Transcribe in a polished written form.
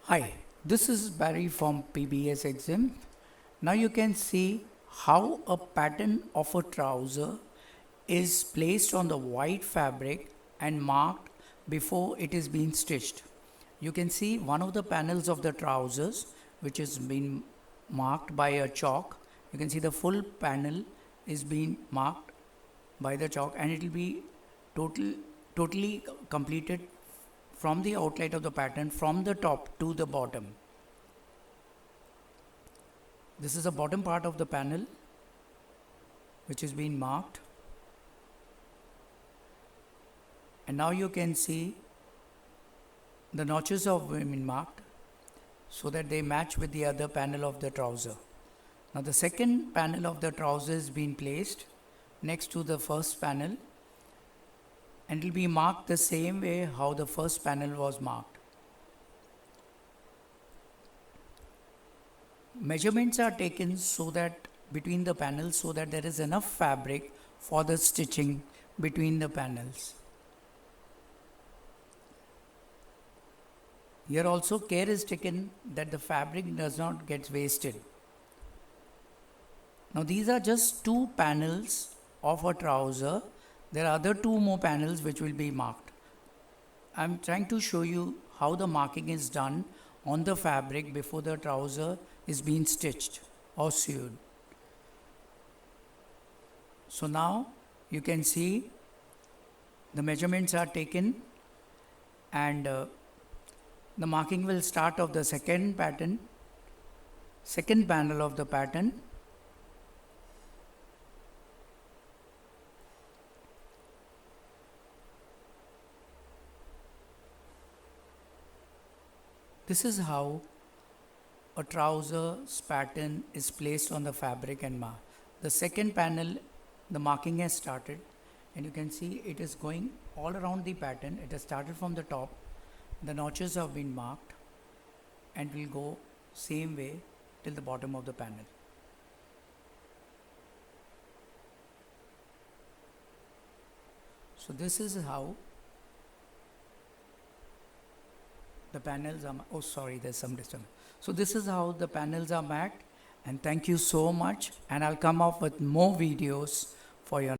Hi, this is Barry from PBS Exim. Now you can see how a pattern of a trouser is placed on the white fabric and marked before it is being stitched. You can see one of the panels of the trousers which is been marked by a chalk. You can see the full panel is being marked by the chalk, and it will be totally completed from the outline of the pattern from the top to the bottom. This is the bottom part of the panel which is being marked, and now you can see the notches have been marked so that they match with the other panel of the trouser. Now the second panel of the trouser is being placed next to the first panel, and it will be marked the same way how the first panel was marked. Measurements are taken so that between the panels so that there is enough fabric for the stitching between the panels. Here also care is taken that the fabric does not get wasted. Now these are just two panels of a trouser. There are other two more panels which will be marked. I am trying to show you how the marking is done on the fabric before the trouser is being stitched or sewed. So now you can see the measurements are taken, and the marking will start of the second panel of the pattern. This is how a trouser's pattern is placed on the fabric and marked. The second panel, the marking has started, and you can see it is going all around the pattern. It has started from the top. The notches have been marked and will go same way till the bottom of the panel. So this is how the panels are, oh sorry, there's some disturbance. So this is how the panels are marked, and thank you so much, and I'll come up with more videos for your